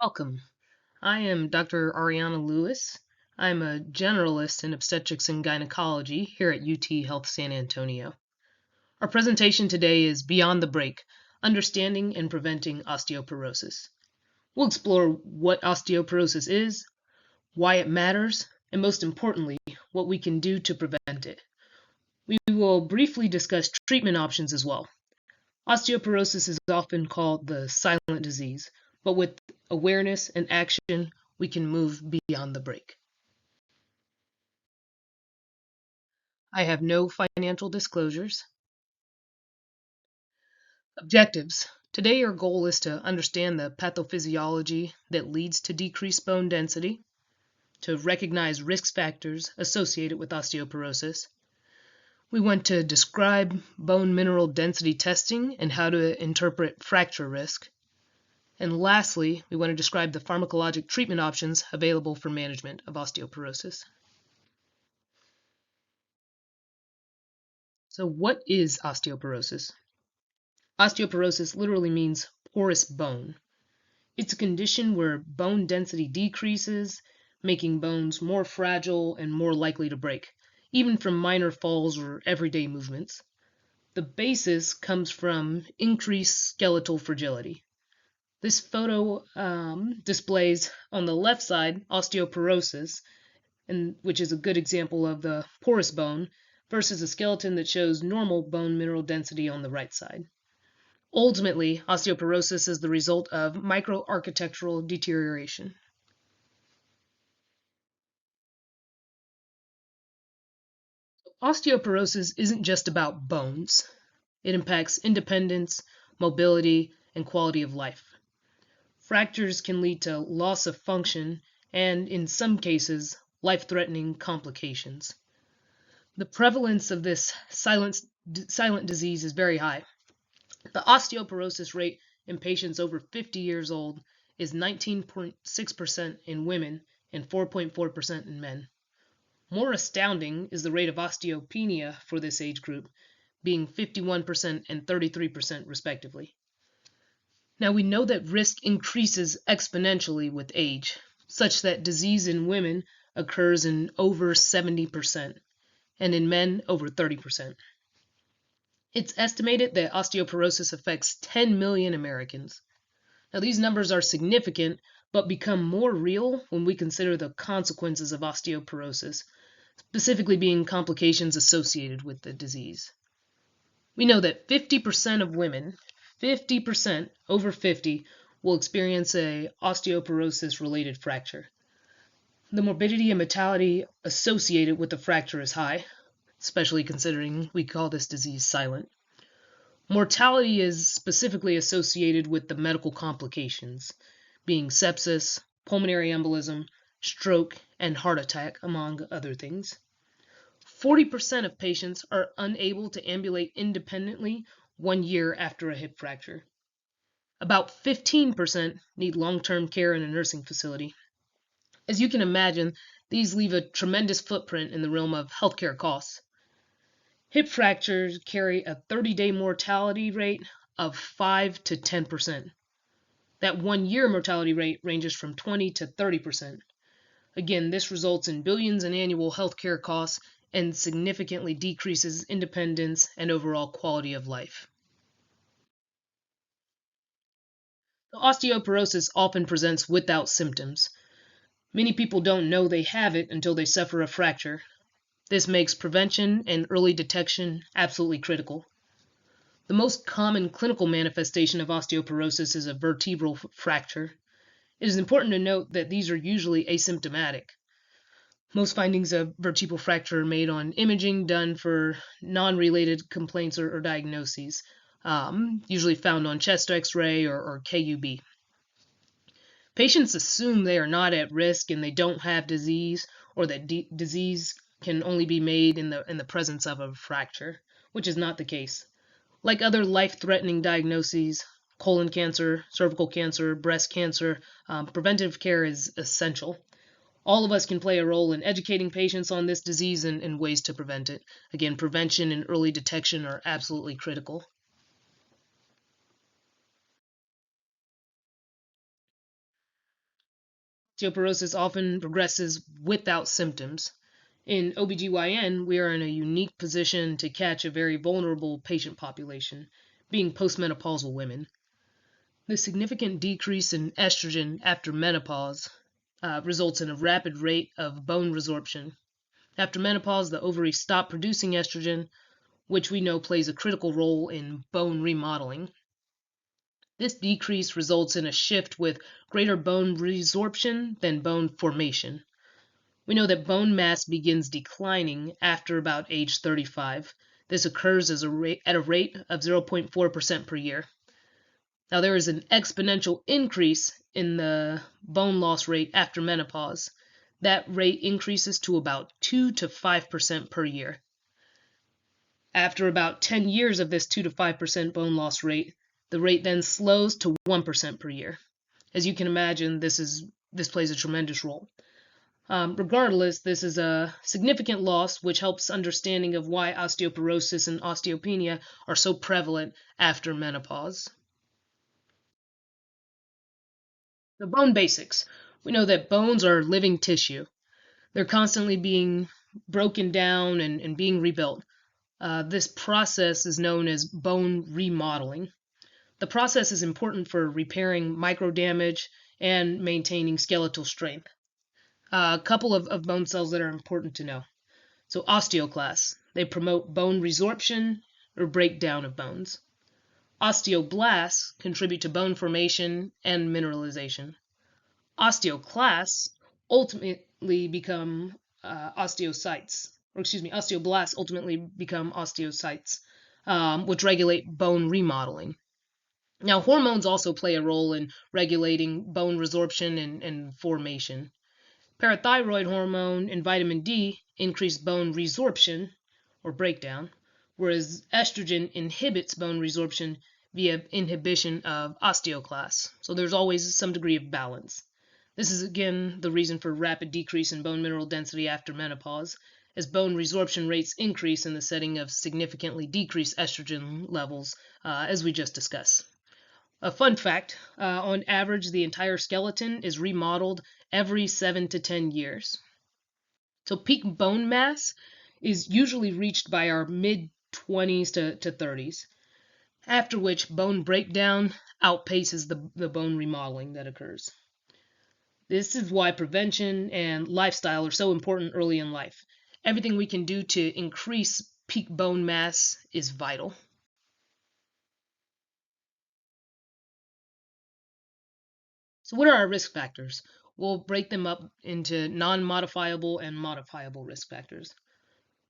Welcome. I am Dr. Lewis. I'm a generalist in obstetrics and gynecology here at UT Health San Antonio. Our presentation today is Beyond the Break, Understanding and Preventing Osteoporosis. We'll explore what osteoporosis is, why it matters, and most importantly, what we can do to prevent it. We will briefly discuss treatment options as well. Osteoporosis is often called the silent disease, but with awareness and action, we can move beyond the break. I have no financial disclosures. Objectives. Today, our goal is to understand the pathophysiology that leads to decreased bone density, to recognize risk factors associated with osteoporosis. We want to describe bone mineral density testing and how to interpret fracture risk. And lastly, we want to describe the pharmacologic treatment options available for management of osteoporosis. So what is osteoporosis? Osteoporosis literally means porous bone. It's a condition where bone density decreases, making bones more fragile and more likely to break, even from minor falls or everyday movements. The basis comes from increased skeletal fragility. This photo displays on the left side osteoporosis, which is a good example of the porous bone, versus a skeleton that shows normal bone mineral density on the right side. Ultimately, osteoporosis is the result of microarchitectural deterioration. Osteoporosis isn't just about bones. It impacts independence, mobility, and quality of life. Fractures can lead to loss of function and, in some cases, life-threatening complications. The prevalence of this silent disease is very high. The osteoporosis rate in patients over 50 years old is 19.6% in women and 4.4% in men. More astounding is the rate of osteopenia for this age group, being 51% and 33% respectively. Now we know that risk increases exponentially with age, such that disease in women occurs in over 70% and in men over 30%. It's estimated that osteoporosis affects 10 million Americans. Now these numbers are significant, but become more real when we consider the consequences of osteoporosis, specifically being complications associated with the disease. We know that 50% of women, 50% over 50, will experience a osteoporosis-related fracture. The morbidity and mortality associated with the fracture is high, especially considering we call this disease silent. Mortality is specifically associated with the medical complications, being sepsis, pulmonary embolism, stroke, and heart attack, among other things. 40% of patients are unable to ambulate independently 1 year after a hip fracture. About 15% need long-term care in a nursing facility. As you can imagine, these leave a tremendous footprint in the realm of healthcare costs. Hip fractures carry a 30-day mortality rate of 5 to 10%. That 1-year mortality rate ranges from 20 to 30%. Again, this results in billions in annual healthcare costs and significantly decreases independence and overall quality of life. Osteoporosis often presents without symptoms. Many people don't know they have it until they suffer a fracture. This makes prevention and early detection absolutely critical. The most common clinical manifestation of osteoporosis is a vertebral fracture. It is important to note that these are usually asymptomatic. Most findings of vertebral fracture are made on imaging done for non-related complaints or diagnoses, usually found on chest x-ray or KUB. Patients assume they are not at risk and they don't have disease, or that disease can only be made in the presence of a fracture, which is not the case. Like other life-threatening diagnoses, colon cancer, cervical cancer, breast cancer, preventive care is essential. All of us can play a role in educating patients on this disease and ways to prevent it. Again, prevention and early detection are absolutely critical. Osteoporosis often progresses without symptoms. In OBGYN, we are in a unique position to catch a very vulnerable patient population, being postmenopausal women. The significant decrease in estrogen after menopause results in a rapid rate of bone resorption. After menopause, the ovaries stop producing estrogen, which we know plays a critical role in bone remodeling. This decrease results in a shift with greater bone resorption than bone formation. We know that bone mass begins declining after about age 35. This occurs at a rate of 0.4% per year. Now, there is an exponential increase in the bone loss rate after menopause. That rate increases to about 2 to 5% per year. After about 10 years of this 2 to 5% bone loss rate, the rate then slows to 1% per year. As you can imagine, this plays a tremendous role. Regardless, this is a significant loss, which helps understanding of why osteoporosis and osteopenia are so prevalent after menopause. The bone basics. We know that bones are living tissue. They're constantly being broken down and being rebuilt. This process is known as bone remodeling. The process is important for repairing micro damage and maintaining skeletal strength. A couple of bone cells that are important to know. So osteoclasts, they promote bone resorption or breakdown of bones. Osteoblasts contribute to bone formation and mineralization. Osteoclasts ultimately become osteoblasts ultimately become osteocytes, which regulate bone remodeling. Now, hormones also play a role in regulating bone resorption and formation. Parathyroid hormone and vitamin D increase bone resorption or breakdown, whereas estrogen inhibits bone resorption via inhibition of osteoclasts. So there's always some degree of balance. This is again the reason for rapid decrease in bone mineral density after menopause, as bone resorption rates increase in the setting of significantly decreased estrogen levels, as we just discussed. A fun fact, on average, the entire skeleton is remodeled every 7 to 10 years. So peak bone mass is usually reached by our mid-20s to 30s, after which bone breakdown outpaces the bone remodeling that occurs. This is why prevention and lifestyle are so important early in life. Everything we can do to increase peak bone mass is vital. So what are our risk factors? We'll break them up into non-modifiable and modifiable risk factors.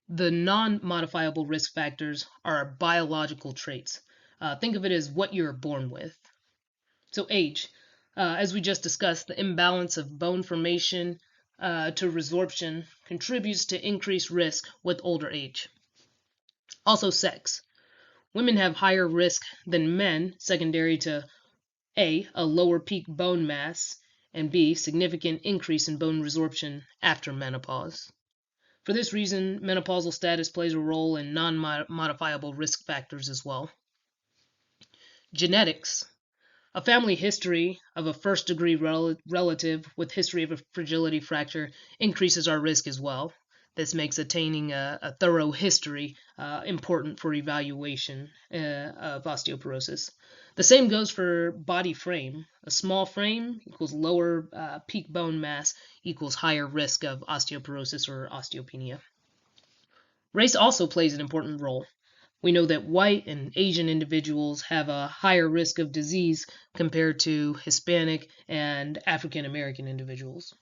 The non-modifiable risk factors are our biological traits. Think of it as what you're born with. So age. As we just discussed, the imbalance of bone formation to resorption contributes to increased risk with older age. Also sex. Women have higher risk than men, secondary to A, a lower peak bone mass, and B, significant increase in bone resorption after menopause. For this reason, menopausal status plays a role in non-modifiable risk factors as well. Genetics. A family history of a first-degree relative with history of a fragility fracture increases our risk as well. This makes attaining a thorough history important for evaluation of osteoporosis. The same goes for body frame. A small frame equals lower peak bone mass equals higher risk of osteoporosis or osteopenia. Race also plays an important role. We know that white and Asian individuals have a higher risk of disease compared to Hispanic and African American individuals.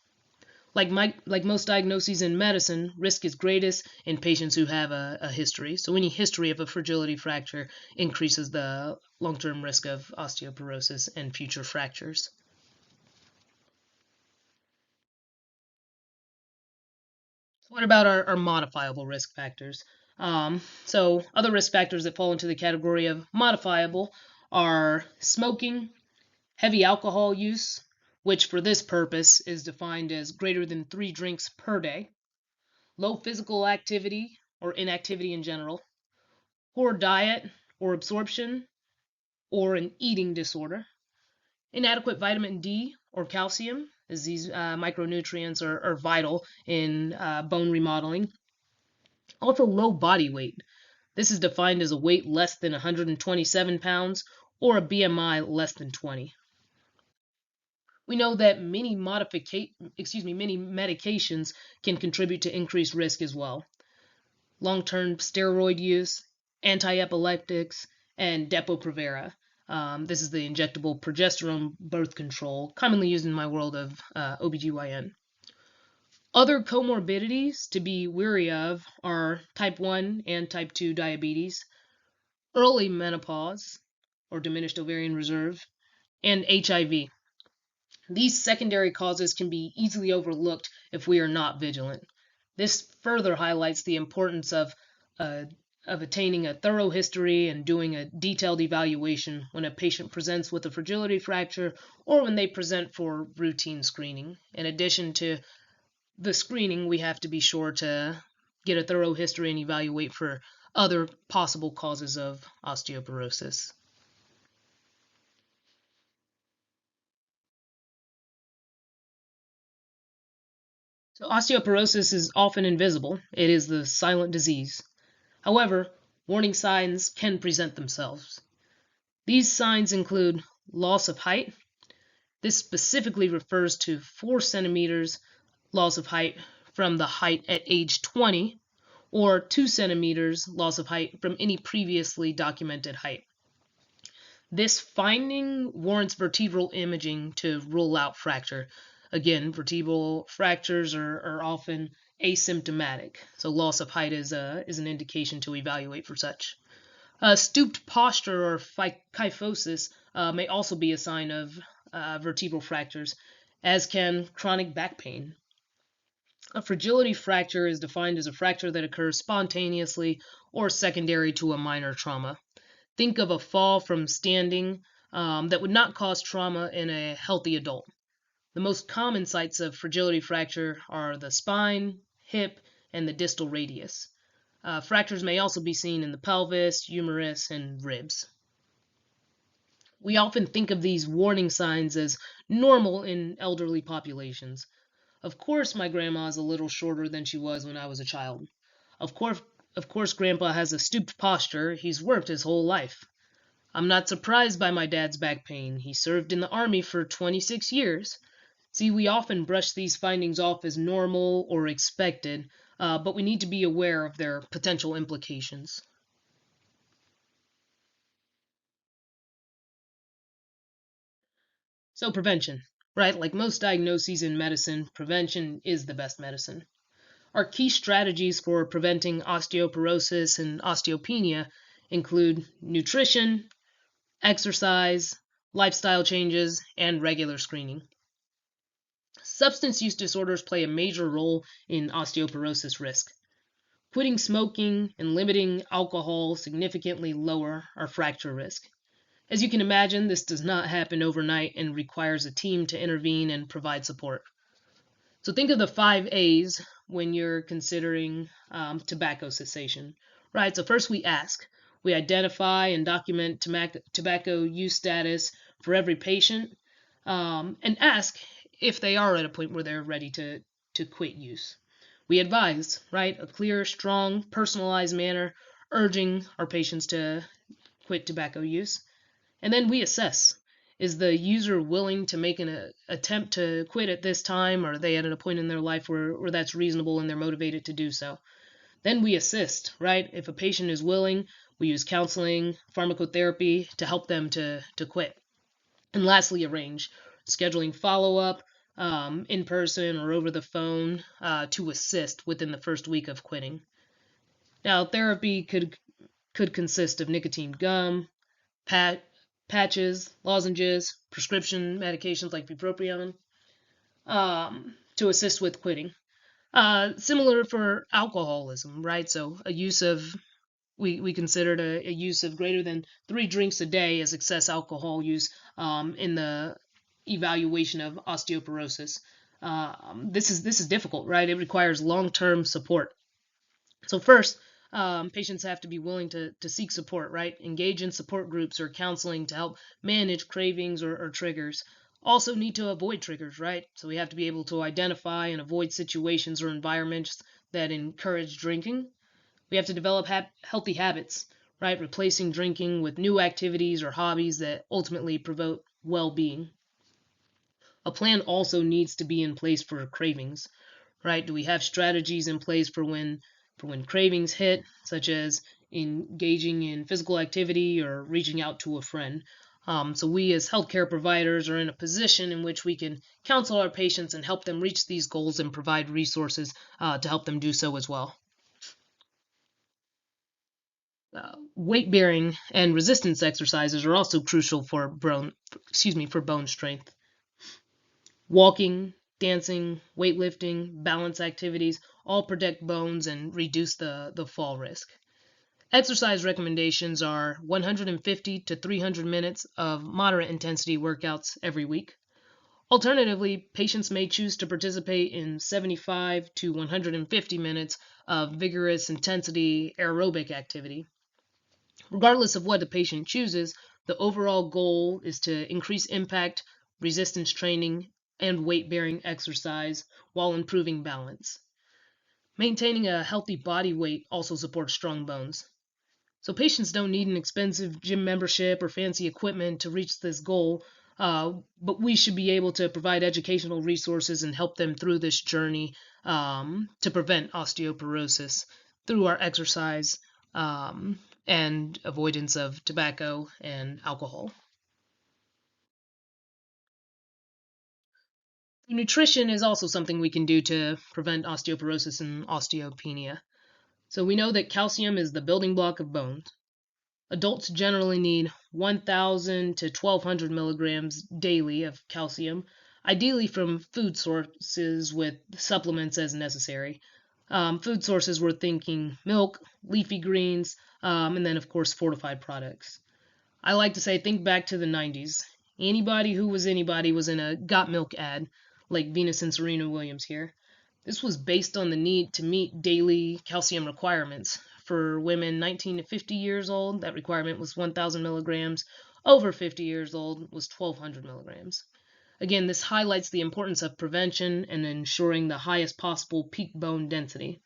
Like most diagnoses in medicine, risk is greatest in patients who have a history. So any history of a fragility fracture increases the long-term risk of osteoporosis and future fractures. What about our modifiable risk factors? So other risk factors that fall into the category of modifiable are smoking, heavy alcohol use, which for this purpose is defined as greater than 3 drinks per day, low physical activity or inactivity in general, poor diet or absorption, or an eating disorder, inadequate vitamin D or calcium, as these micronutrients are vital in bone remodeling. Also, low body weight. This is defined as a weight less than 127 pounds or a BMI less than 20. We know that many medications can contribute to increased risk as well. Long-term steroid use, anti-epileptics, and Depo-Provera. This is the injectable progesterone birth control, commonly used in my world of OBGYN. Other comorbidities to be wary of are type 1 and type 2 diabetes, early menopause or diminished ovarian reserve, and HIV. These secondary causes can be easily overlooked if we are not vigilant. This further highlights the importance uh, of attaining a thorough history and doing a detailed evaluation when a patient presents with a fragility fracture or when they present for routine screening. In addition to the screening, we have to be sure to get a thorough history and evaluate for other possible causes of osteoporosis. So osteoporosis is often invisible. It is the silent disease. However, warning signs can present themselves. These signs include loss of height. This specifically refers to 4 centimeters loss of height from the height at age 20 or 2 centimeters loss of height from any previously documented height. This finding warrants vertebral imaging to rule out fracture. Again, vertebral fractures are often asymptomatic, so loss of height is an indication to evaluate for such. Stooped posture or kyphosis may also be a sign of vertebral fractures, as can chronic back pain. A fragility fracture is defined as a fracture that occurs spontaneously or secondary to a minor trauma. Think of a fall from standing that would not cause trauma in a healthy adult. The most common sites of fragility fracture are the spine, hip, and the distal radius. Fractures may also be seen in the pelvis, humerus, and ribs. We often think of these warning signs as normal in elderly populations. Of course, my grandma is a little shorter than she was when I was a child. Of course, Grandpa has a stooped posture. He's worked his whole life. I'm not surprised by my dad's back pain. He served in the Army for 26 years. See, we often brush these findings off as normal or expected, but we need to be aware of their potential implications. So, prevention, right? Like most diagnoses in medicine, prevention is the best medicine. Our key strategies for preventing osteoporosis and osteopenia include nutrition, exercise, lifestyle changes, and regular screening. Substance use disorders play a major role in osteoporosis risk. Quitting smoking and limiting alcohol significantly lower our fracture risk. As you can imagine, this does not happen overnight and requires a team to intervene and provide support. So think of the 5 A's when you're considering tobacco cessation, right? So first we ask. We identify and document tobacco use status for every patient and ask if they are at a point where they're ready to quit use. We advise, right? A clear, strong, personalized manner urging our patients to quit tobacco use. And then we assess. Is the user willing to make an attempt to quit at this time? Or are they at a point in their life where that's reasonable and they're motivated to do so? Then we assist, right? If a patient is willing, we use counseling, pharmacotherapy to help them to quit. And lastly, arrange. Scheduling follow-up in person or over the phone to assist within the first week of quitting. Now, therapy could consist of nicotine gum, patches, lozenges, prescription medications like bupropion to assist with quitting. Similar for alcoholism, right? So a use of we considered a use of greater than 3 drinks a day as excess alcohol use in the evaluation of osteoporosis. This is difficult, right? It requires long-term support. So first, patients have to be willing to seek support, right? Engage in support groups or counseling to help manage cravings or triggers. Also need to avoid triggers, right? So we have to be able to identify and avoid situations or environments that encourage drinking. We have to develop healthy habits, right? Replacing drinking with new activities or hobbies that ultimately promote well-being. A plan also needs to be in place for cravings, right? Do we have strategies in place for when cravings hit, such as engaging in physical activity or reaching out to a friend? So we as healthcare providers are in a position in which we can counsel our patients and help them reach these goals and provide resources to help them do so as well. Weight bearing and resistance exercises are also crucial for bone strength. Walking, dancing, weightlifting, balance activities all protect bones and reduce the fall risk. Exercise recommendations are 150 to 300 minutes of moderate intensity workouts every week. Alternatively, patients may choose to participate in 75 to 150 minutes of vigorous intensity aerobic activity. Regardless of what the patient chooses, the overall goal is to increase impact, resistance training, and weight bearing exercise while improving balance. Maintaining a healthy body weight also supports strong bones. So, patients don't need an expensive gym membership or fancy equipment to reach this goal, but we should be able to provide educational resources and help them through this journey to prevent osteoporosis through our exercise and avoidance of tobacco and alcohol. Nutrition is also something we can do to prevent osteoporosis and osteopenia. So we know that calcium is the building block of bones. Adults generally need 1,000 to 1,200 milligrams daily of calcium, ideally from food sources with supplements as necessary. Food sources, we're thinking milk, leafy greens, and then, of course, fortified products. I like to say, think back to the 90s. Anybody who was anybody was in a Got Milk ad, like Venus and Serena Williams here. This was based on the need to meet daily calcium requirements. For women 19 to 50 years old, that requirement was 1,000 milligrams. Over 50 years old was 1,200 milligrams. Again, this highlights the importance of prevention and ensuring the highest possible peak bone density.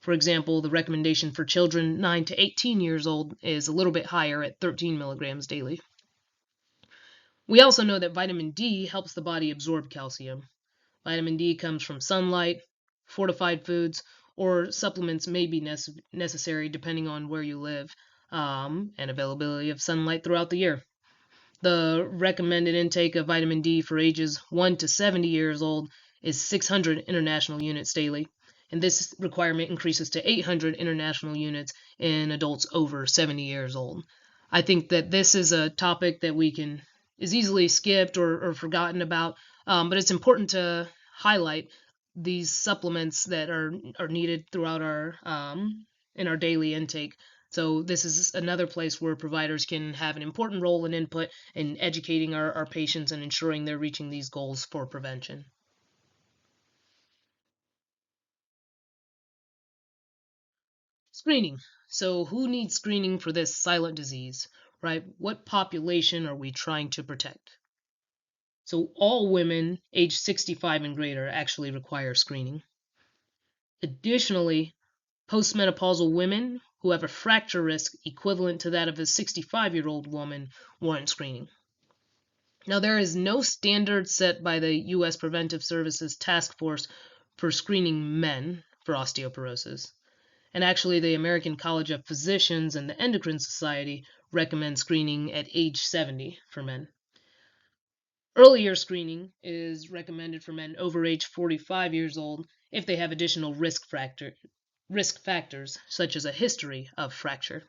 For example, the recommendation for children 9 to 18 years old is a little bit higher at 13 milligrams daily. We also know that vitamin D helps the body absorb calcium. Vitamin D comes from sunlight, fortified foods, or supplements may be necessary depending on where you live and availability of sunlight throughout the year. The recommended intake of vitamin D for ages 1 to 70 years old is 600 international units daily, and this requirement increases to 800 international units in adults over 70 years old. I think that this is a topic that is easily skipped or forgotten about, but it's important to highlight these supplements that are needed throughout our in our daily intake. So this is another place where providers can have an important role and input in educating our patients and ensuring they're reaching these goals for prevention. Screening. So who needs screening for this silent disease, right? What population are we trying to protect? So all women age 65 and greater actually require screening. Additionally, postmenopausal women who have a fracture risk equivalent to that of a 65-year-old woman warrant screening. Now, there is no standard set by the U.S. Preventive Services Task Force for screening men for osteoporosis. And actually, the American College of Physicians and the Endocrine Society recommend screening at age 70 for men. Earlier screening is recommended for men over age 45 years old if they have additional risk factors, such as a history of fracture.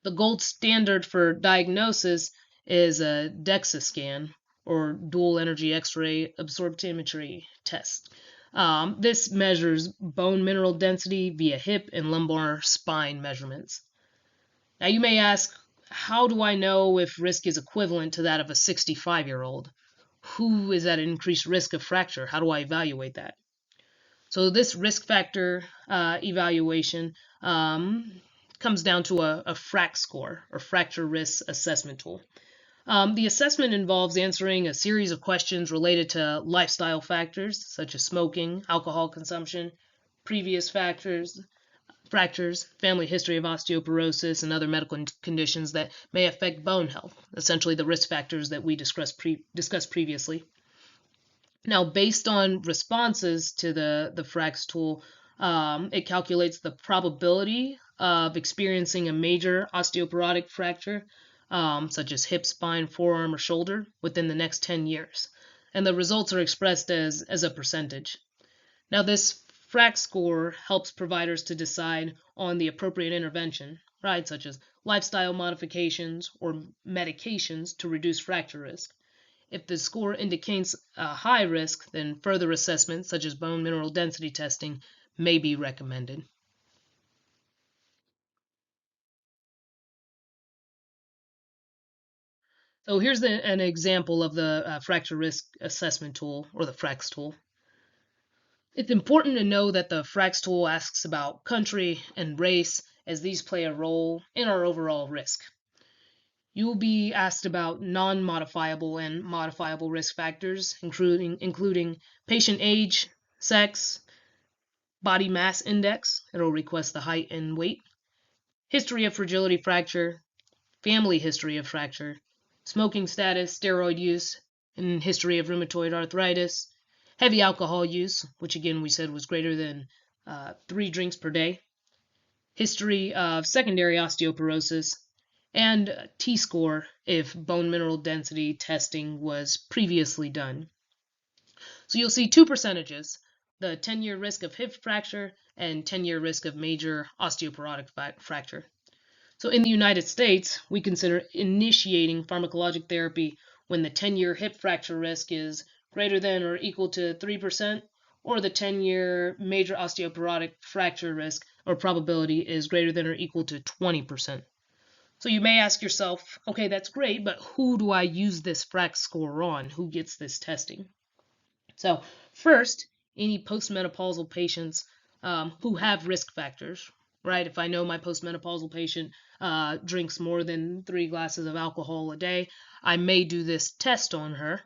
The gold standard for diagnosis is a DEXA scan, or dual energy X-ray absorptiometry test. This measures bone mineral density via hip and lumbar spine measurements. Now you may ask, how do I know if risk is equivalent to that of a 65-year-old? Who is at increased risk of fracture? How do I evaluate that? So this risk factor evaluation comes down to a FRAC score, or fracture risk assessment tool. The assessment involves answering a series of questions related to lifestyle factors such as smoking, alcohol consumption, previous fractures, family history of osteoporosis, and other medical conditions that may affect bone health, essentially the risk factors that we discussed previously. Now, based on responses to the FRAX tool, it calculates the probability of experiencing a major osteoporotic fracture, such as hip, spine, forearm, or shoulder, within the next 10 years. And the results are expressed as a percentage. Now, this FRAX score helps providers to decide on the appropriate intervention, right, such as lifestyle modifications or medications to reduce fracture risk. If the score indicates a high risk, then further assessment, such as bone mineral density testing, may be recommended. So here's an example of the fracture risk assessment tool, or the FRAX tool. It's important to know that the FRAX tool asks about country and race, as these play a role in our overall risk. You will be asked about non-modifiable and modifiable risk factors, including patient age, sex, body mass index. It'll request the height and weight, history of fragility fracture, family history of fracture, smoking status, steroid use, and history of rheumatoid arthritis, heavy alcohol use, which again we said was greater than 3 drinks per day, history of secondary osteoporosis, and T-score if bone mineral density testing was previously done. So you'll see 2 percentages, the 10-year risk of hip fracture and 10-year risk of major osteoporotic fracture. So in the United States, we consider initiating pharmacologic therapy when the 10-year hip fracture risk is greater than or equal to 3%, or the 10-year major osteoporotic fracture risk or probability is greater than or equal to 20%. So you may ask yourself, okay, that's great, but who do I use this FRAX score on? Who gets this testing? So first, any postmenopausal patients who have risk factors, right? If I know my postmenopausal patient drinks more than 3 glasses of alcohol a day, I may do this test on her,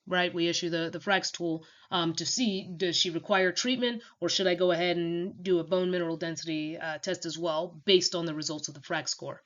right? We issue the FRAX tool to see, does she require treatment, or should I go ahead and do a bone mineral density test as well based on the results of the FRAX score.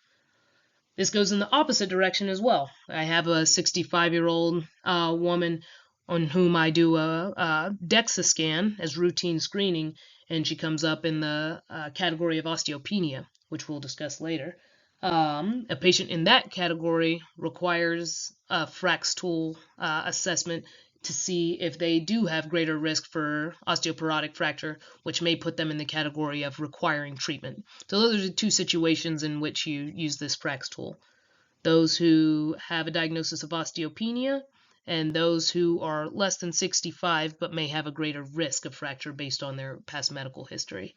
This goes in the opposite direction as well. I have a 65-year-old woman on whom I do a DEXA scan as routine screening, and she comes up in the category of osteopenia, which we'll discuss later. A patient in that category requires a FRAX tool assessment to see if they do have greater risk for osteoporotic fracture, which may put them in the category of requiring treatment. So those are the 2 situations in which you use this FRAX tool. Those who have a diagnosis of osteopenia, and those who are less than 65 but may have a greater risk of fracture based on their past medical history.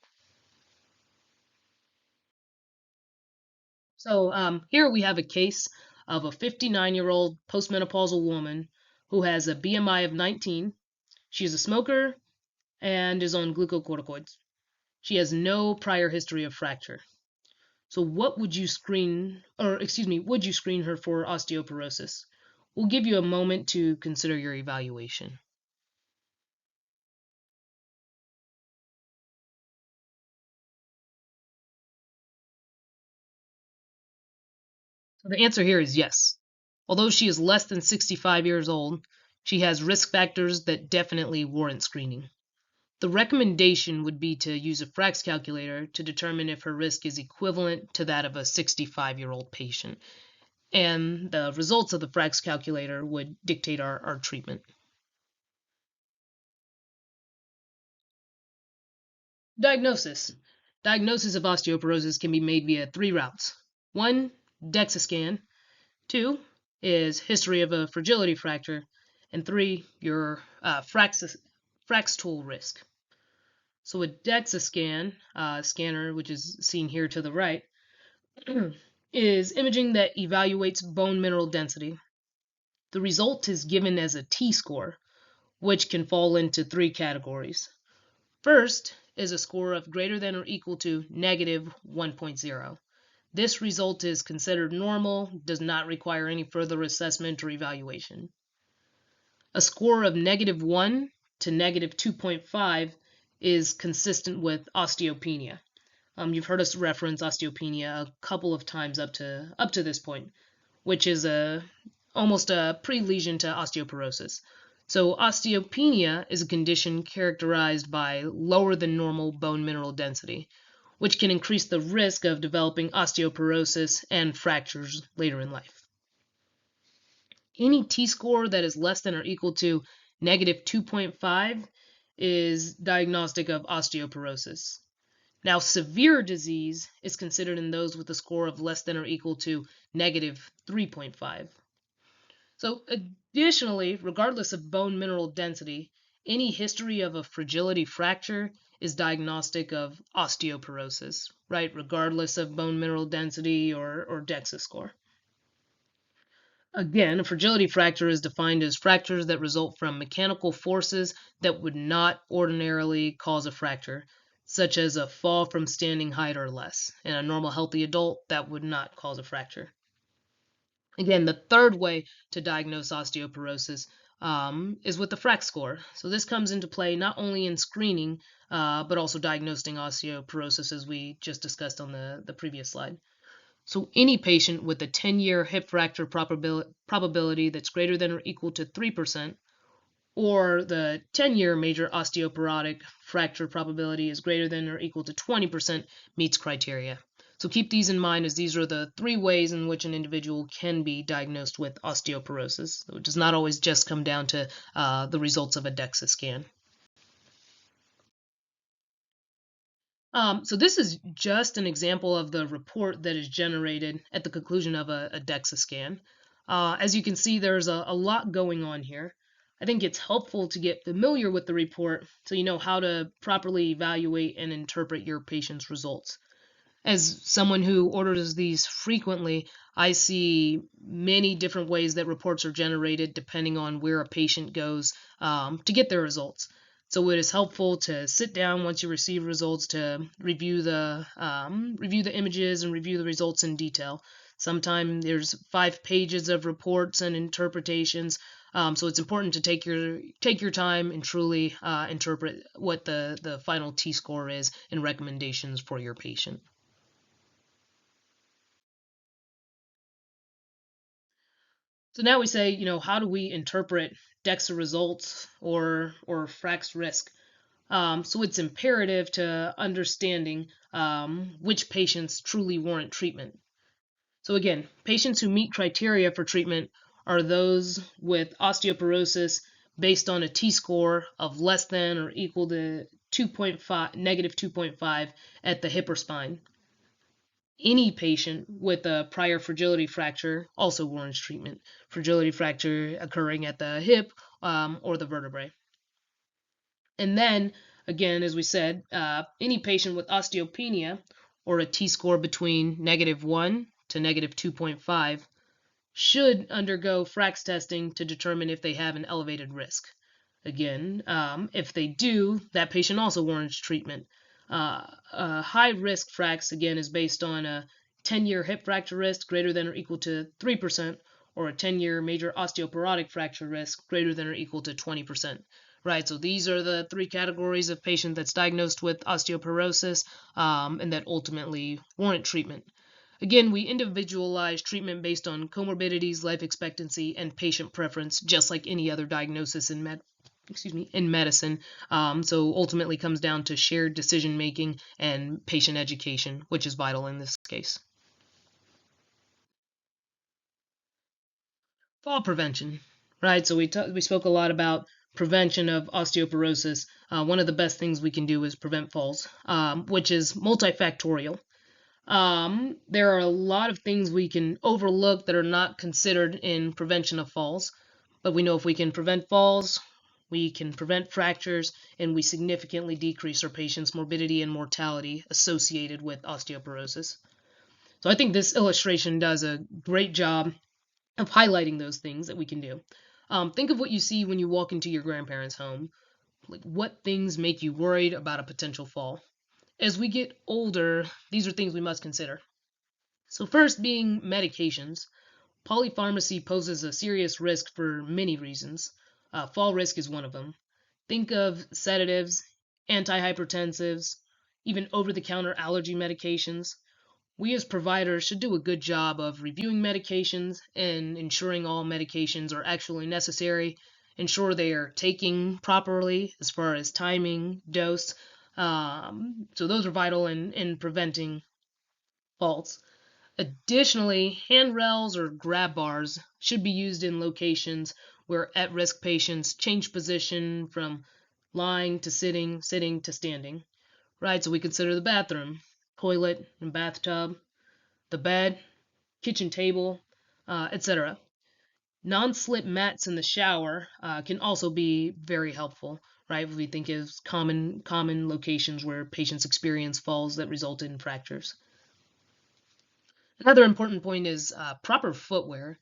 So here we have a case of a 59-year-old postmenopausal woman who has a BMI of 19. She's a smoker and is on glucocorticoids. She has no prior history of fracture. So would you screen her for osteoporosis? We'll give you a moment to consider your evaluation. So the answer here is yes. Although she is less than 65 years old, she has risk factors that definitely warrant screening. The recommendation would be to use a FRAX calculator to determine if her risk is equivalent to that of a 65-year-old patient. And the results of the FRAX calculator would dictate our treatment. Diagnosis. Diagnosis of osteoporosis can be made via 3 routes. 1, DEXA scan. 2 is history of a fragility fracture. And 3, your FRAX tool risk. So a DEXA scanner, which is seen here to the right, is imaging that evaluates bone mineral density. The result is given as a T-score, which can fall into 3 categories. First is a score of greater than or equal to negative 1.0. This result is considered normal, does not require any further assessment or evaluation. A score of -1 to -2.5 is consistent with osteopenia. You've heard us reference osteopenia a couple of times up to this point, which is almost a pre-lesion to osteoporosis. So osteopenia is a condition characterized by lower than normal bone mineral density, which can increase the risk of developing osteoporosis and fractures later in life. Any T-score that is less than or equal to -2.5 is diagnostic of osteoporosis. Now, severe disease is considered in those with a score of less than or equal to -3.5. So, additionally, regardless of bone mineral density, any history of a fragility fracture is diagnostic of osteoporosis, right? Regardless of bone mineral density or DEXA score. Again, a fragility fracture is defined as fractures that result from mechanical forces that would not ordinarily cause a fracture, such as a fall from standing height or less. In a normal healthy adult, that would not cause a fracture. Again, the third way to diagnose osteoporosis is with the FRAX score. So this comes into play not only in screening, but also diagnosing osteoporosis, as we just discussed on the previous slide. So any patient with a 10-year hip fracture probability that's greater than or equal to 3%, or the 10-year major osteoporotic fracture probability is greater than or equal to 20% meets criteria. So keep these in mind, as these are the three ways in which an individual can be diagnosed with osteoporosis. So it does not always just come down to the results of a DEXA scan. So this is just an example of the report that is generated at the conclusion of a DEXA scan. As you can see, there's a lot going on here. I think it's helpful to get familiar with the report so you know how to properly evaluate and interpret your patient's results. As someone who orders these frequently, I see many different ways that reports are generated depending on where a patient goes to get their results. So it is helpful to sit down once you receive results to review the images and review the results in detail. Sometimes there's 5 pages of reports and interpretations, so it's important to take your time and truly interpret what the final T-score is and recommendations for your patient. So now we say, how do we interpret DEXA results or FRAX risk? So it's imperative to understanding which patients truly warrant treatment. So again, patients who meet criteria for treatment are those with osteoporosis based on a T-score of less than or equal to 2.5, -2.5 at the hip or spine. Any patient with a prior fragility fracture also warrants treatment. Fragility fracture occurring at the hip or the vertebrae. And then, again, as we said, any patient with osteopenia or a T-score between -1 to -2.5 should undergo FRAX testing to determine if they have an elevated risk. Again, if they do, that patient also warrants treatment. A high-risk FRAX, again, is based on a 10-year hip fracture risk greater than or equal to 3%, or a 10-year major osteoporotic fracture risk greater than or equal to 20%. Right, so these are the 3 categories of patient that's diagnosed with osteoporosis and that ultimately warrant treatment. Again, we individualize treatment based on comorbidities, life expectancy, and patient preference, just like any other diagnosis in medicine. So ultimately comes down to shared decision making and patient education, which is vital in this case. Fall prevention, right? So we spoke a lot about prevention of osteoporosis. One of the best things we can do is prevent falls, which is multifactorial. There are a lot of things we can overlook that are not considered in prevention of falls, but we know if we can prevent falls, we can prevent fractures, and we significantly decrease our patients' morbidity and mortality associated with osteoporosis. So I think this illustration does a great job of highlighting those things that we can do. Think of what you see when you walk into your grandparents' home. Like, what things make you worried about a potential fall? As we get older, these are things we must consider. So first being medications. Polypharmacy poses a serious risk for many reasons. Fall risk is one of them. Think of sedatives, antihypertensives, even over the counter allergy medications. We as providers should do a good job of reviewing medications and ensuring all medications are actually necessary, ensure they are taking properly as far as timing, dose. So those are vital in preventing faults. Additionally, handrails or grab bars should be used in locations where at risk patients change position from lying to sitting, sitting to standing. Right, so we consider the bathroom, toilet, and bathtub, the bed, kitchen table, etc. Non-slip mats in the shower can also be very helpful, right? If we think of common locations where patients experience falls that result in fractures. Another important point is proper footwear.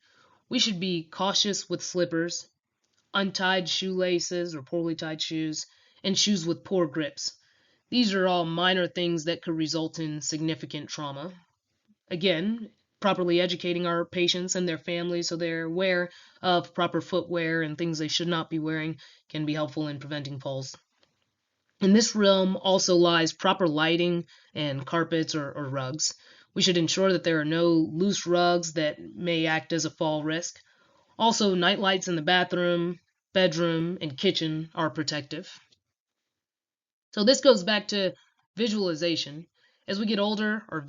We should be cautious with slippers, untied shoelaces or poorly tied shoes, and shoes with poor grips. These are all minor things that could result in significant trauma. Again, properly educating our patients and their families so they're aware of proper footwear and things they should not be wearing can be helpful in preventing falls. In this realm also lies proper lighting and carpets or rugs. We should ensure that there are no loose rugs that may act as a fall risk. Also, night lights in the bathroom, bedroom, and kitchen are protective. So this goes back to visualization. As we get older, our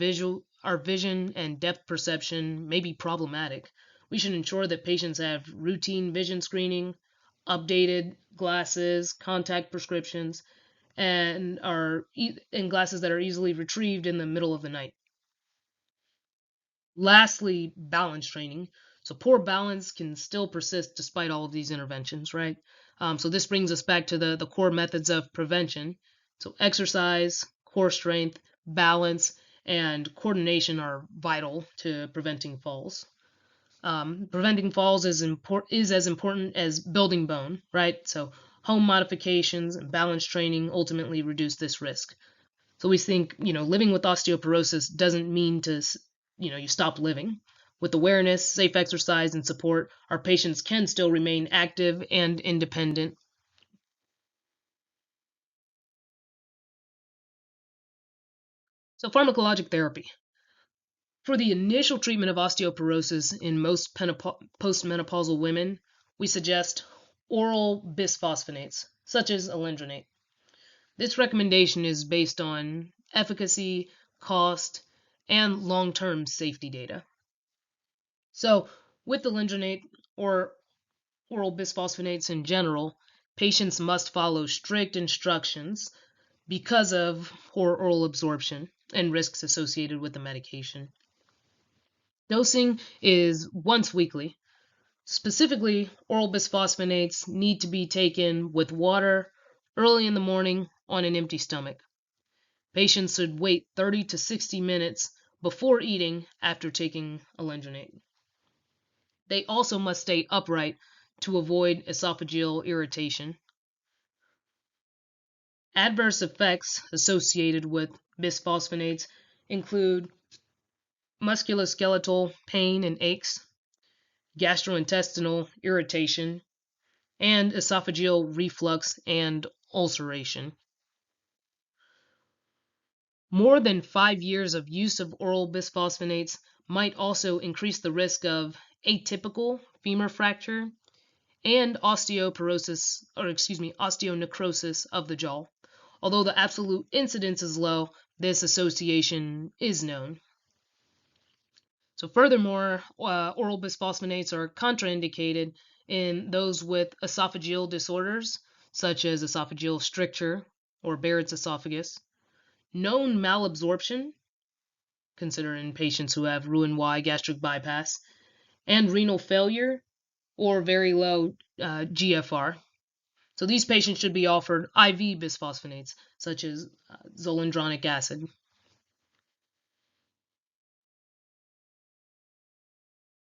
vision and depth perception may be problematic. We should ensure that patients have routine vision screening, updated glasses, contact prescriptions, and and glasses that are easily retrieved in the middle of the night. Lastly, balance training. So poor balance can still persist despite all of these interventions, right? So this brings us back to the core methods of prevention. So exercise, core strength, balance, and coordination are vital to preventing falls. Preventing falls is as important as building bone, right? So home modifications and balance training ultimately reduce this risk. So we think, living with osteoporosis doesn't mean you stop living. With awareness, safe exercise, and support, our patients can still remain active and independent. So pharmacologic therapy. For the initial treatment of osteoporosis in most postmenopausal women, we suggest oral bisphosphonates, such as alendronate. This recommendation is based on efficacy, cost, and long-term safety data. So, with alendronate or oral bisphosphonates in general, patients must follow strict instructions because of poor oral absorption and risks associated with the medication. Dosing is once weekly. Specifically, oral bisphosphonates need to be taken with water early in the morning on an empty stomach. Patients should wait 30 to 60 minutes before eating after taking alendronate. They also must stay upright to avoid esophageal irritation. Adverse effects associated with bisphosphonates include musculoskeletal pain and aches, gastrointestinal irritation, and esophageal reflux and ulceration. More than 5 years of use of oral bisphosphonates might also increase the risk of atypical femur fracture and osteonecrosis of the jaw. Although the absolute incidence is low, this association is known. So furthermore, oral bisphosphonates are contraindicated in those with esophageal disorders, such as esophageal stricture or Barrett's esophagus, known malabsorption, considered in patients who have Roux-en-Y gastric bypass, and renal failure or very low GFR. So these patients should be offered IV bisphosphonates, such as zoledronic acid.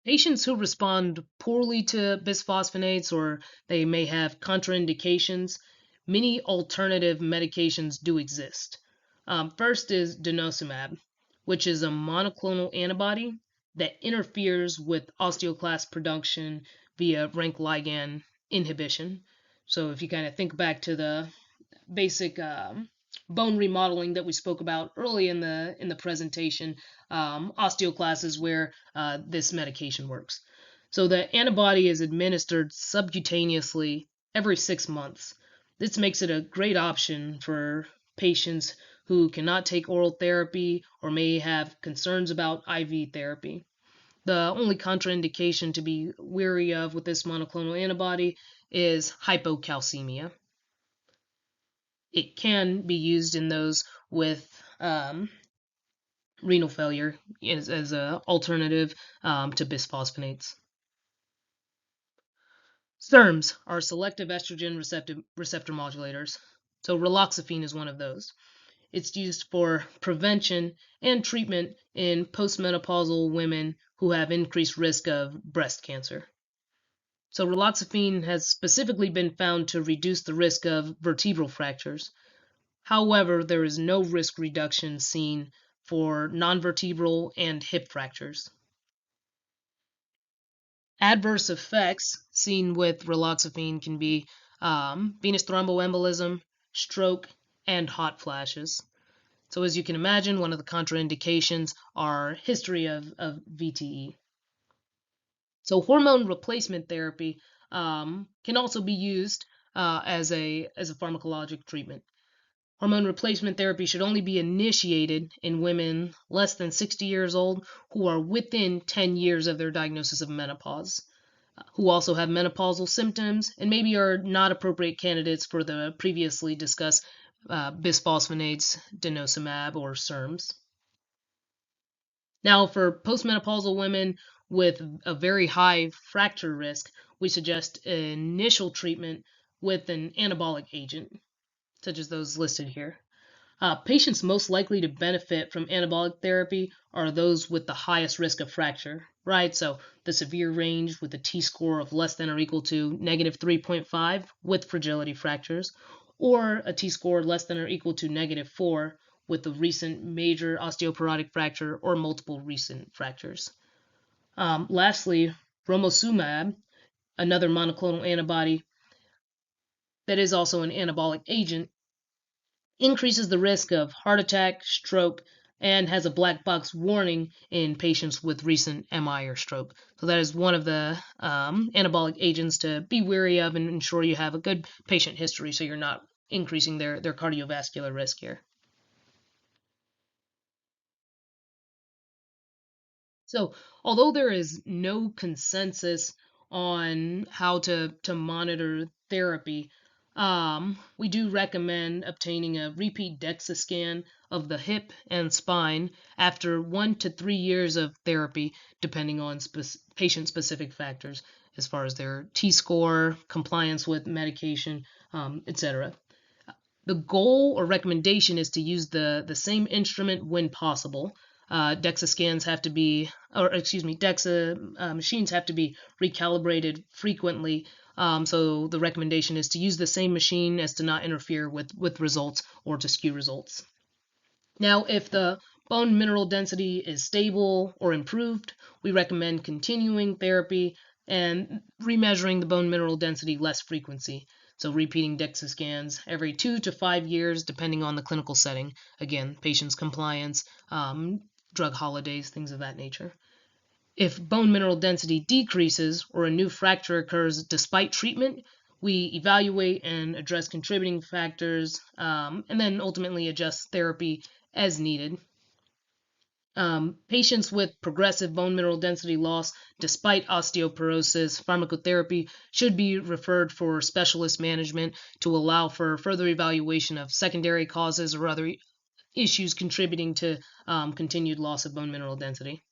Patients who respond poorly to bisphosphonates or they may have contraindications, many alternative medications do exist. First is denosumab, which is a monoclonal antibody that interferes with osteoclast production via rank ligand inhibition. So if you kind of think back to the basic bone remodeling that we spoke about early in the presentation, osteoclast is where this medication works. So the antibody is administered subcutaneously every 6 months. This makes it a great option for patients who cannot take oral therapy or may have concerns about IV therapy. The only contraindication to be wary of with this monoclonal antibody is hypocalcemia. It can be used in those with renal failure as an alternative to bisphosphonates. SERMs are selective estrogen receptor modulators. So raloxifene is one of those. It's used for prevention and treatment in postmenopausal women who have increased risk of breast cancer. So raloxifene has specifically been found to reduce the risk of vertebral fractures. However, there is no risk reduction seen for non-vertebral and hip fractures. Adverse effects seen with raloxifene can be venous thromboembolism, stroke, and hot flashes. So as you can imagine, one of the contraindications are history of VTE. So hormone replacement therapy can also be used as a pharmacologic treatment. Hormone replacement therapy should only be initiated in women less than 60 years old who are within 10 years of their diagnosis of menopause, who also have menopausal symptoms and maybe are not appropriate candidates for the previously discussed bisphosphonates, denosumab, or SERMs. Now, for postmenopausal women with a very high fracture risk, we suggest initial treatment with an anabolic agent, such as those listed here. Patients most likely to benefit from anabolic therapy are those with the highest risk of fracture, right? So the severe range with a T-score of less than or equal to negative 3.5 with fragility fractures, or a T-score less than or equal to negative 4 with a recent major osteoporotic fracture or multiple recent fractures. Lastly, romosumab, another monoclonal antibody that is also an anabolic agent, increases the risk of heart attack, stroke, and has a black box warning in patients with recent MI or stroke. So that is one of the anabolic agents to be wary of and ensure you have a good patient history so you're not increasing their cardiovascular risk here. So, although there is no consensus on how to monitor therapy, we do recommend obtaining a repeat DEXA scan of the hip and spine after 1 to 3 years of therapy, depending on patient-specific factors as far as their T-score, compliance with medication, etc. The goal or recommendation is to use the same instrument when possible. DEXA scans have to be, or excuse me, DEXA machines have to be recalibrated frequently. So the recommendation is to use the same machine as to not interfere with results or to skew results. Now, if the bone mineral density is stable or improved, we recommend continuing therapy and remeasuring the bone mineral density less frequency. So repeating DEXA scans every 2 to 5 years, depending on the clinical setting. Again, patient's compliance, drug holidays, things of that nature. If bone mineral density decreases or a new fracture occurs despite treatment, we evaluate and address contributing factors, and then ultimately adjust therapy as needed. Patients with progressive bone mineral density loss despite osteoporosis, pharmacotherapy should be referred for specialist management to allow for further evaluation of secondary causes or other issues contributing to continued loss of bone mineral density.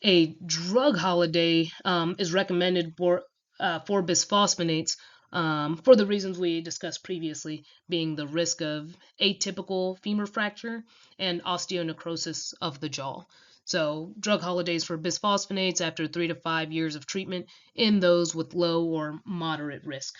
A drug holiday is recommended for bisphosphonates for the reasons we discussed previously, being the risk of atypical femur fracture and osteonecrosis of the jaw. So drug holidays for bisphosphonates after 3 to 5 years of treatment in those with low or moderate risk.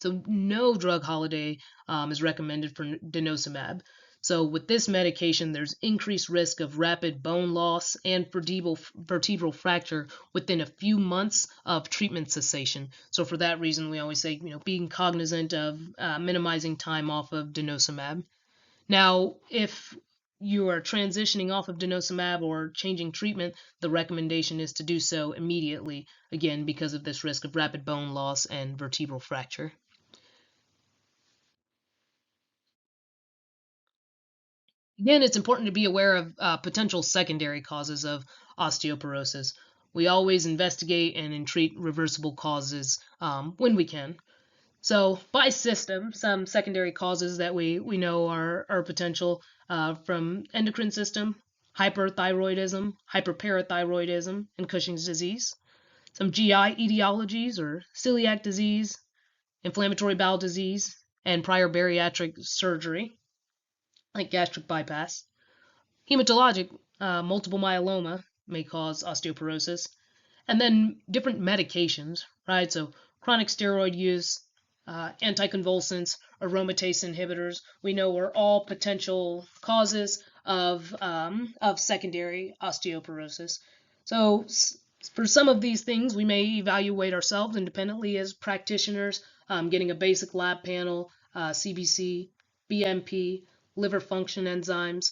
So no drug holiday is recommended for denosumab. So with this medication, there's increased risk of rapid bone loss and vertebral fracture within a few months of treatment cessation. So for that reason, we always say, being cognizant of minimizing time off of denosumab. Now, if you are transitioning off of denosumab or changing treatment, the recommendation is to do so immediately, again, because of this risk of rapid bone loss and vertebral fracture. Again, it's important to be aware of potential secondary causes of osteoporosis. We always investigate and treat reversible causes when we can. So, by system, some secondary causes that we know are potential from endocrine system, hyperthyroidism, hyperparathyroidism, and Cushing's disease. Some GI etiologies or celiac disease, inflammatory bowel disease, and prior bariatric surgery like gastric bypass. Hematologic, multiple myeloma may cause osteoporosis. And then different medications, right? So chronic steroid use, anticonvulsants, aromatase inhibitors, we know are all potential causes of secondary osteoporosis. So for some of these things, we may evaluate ourselves independently as practitioners, getting a basic lab panel, CBC, BMP, liver function enzymes,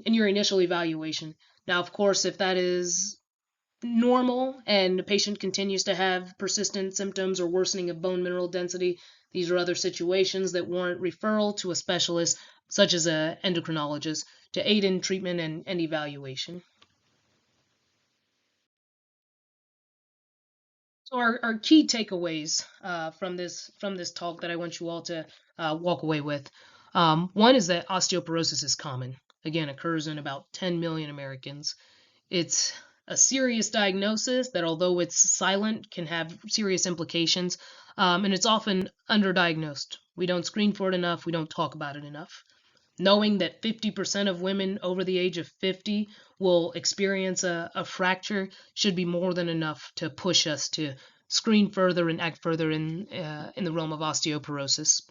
in your initial evaluation. Now, of course, if that is normal and the patient continues to have persistent symptoms or worsening of bone mineral density, these are other situations that warrant referral to a specialist, such as an endocrinologist, to aid in treatment and evaluation. So our key takeaways from this talk that I want you all to walk away with. One is that osteoporosis is common. Again, occurs in about 10 million Americans. It's a serious diagnosis that, although it's silent, can have serious implications, and it's often underdiagnosed. We don't screen for it enough. We don't talk about it enough. Knowing that 50% of women over the age of 50 will experience a fracture should be more than enough to push us to screen further and act further in the realm of osteoporosis.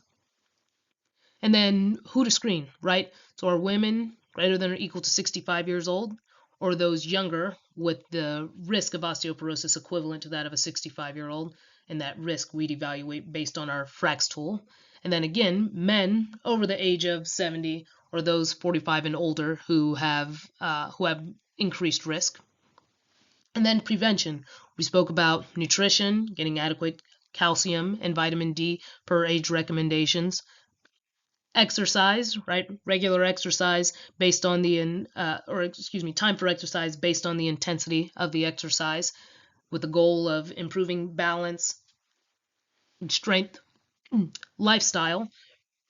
And then who to screen, right? So are women greater than or equal to 65 years old, or those younger with the risk of osteoporosis equivalent to that of a 65-year-old? And that risk we'd evaluate based on our FRAX tool. And then again, men over the age of 70 or those 45 and older who have increased risk. And then prevention. We spoke about nutrition, getting adequate calcium and vitamin D per age recommendations. Exercise, right? Regular exercise based on time for exercise based on the intensity of the exercise, with the goal of improving balance and strength. Lifestyle,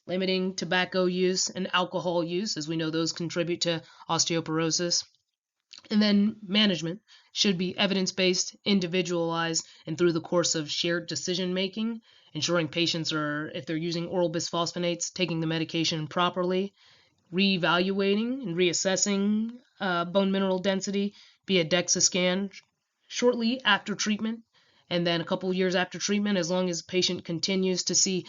limiting tobacco use and alcohol use, as we know those contribute to osteoporosis. And then management should be evidence-based, individualized, and through the course of shared decision making, ensuring patients are, if they're using oral bisphosphonates, taking the medication properly, reevaluating and reassessing bone mineral density via DEXA scan shortly after treatment, and then a couple years after treatment, as long as the patient continues to see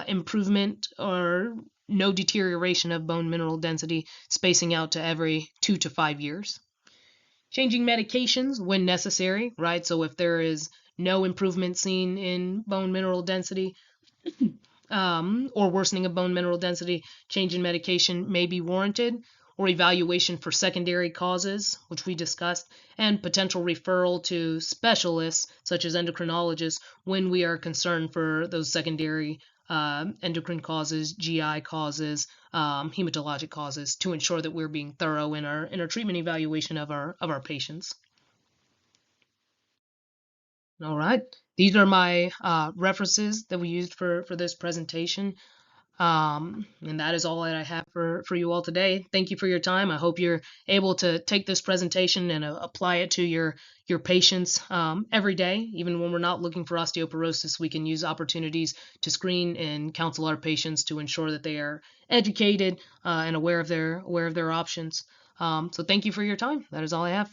improvement or no deterioration of bone mineral density, spacing out to every 2 to 5 years. Changing medications when necessary, right? So if there is no improvement seen in bone mineral density or worsening of bone mineral density, change in medication may be warranted, or evaluation for secondary causes, which we discussed, and potential referral to specialists such as endocrinologists when we are concerned for those secondary endocrine causes, GI causes, hematologic causes, to ensure that we're being thorough in our treatment evaluation of our patients. All right, these are my references that we used for this presentation. And that is all that I have for you all today. Thank you for your time. I hope you're able to take this presentation and apply it to your patients every day. Even when we're not looking for osteoporosis, we can use opportunities to screen and counsel our patients to ensure that they are educated and aware of their options. So thank you for your time. That is all I have.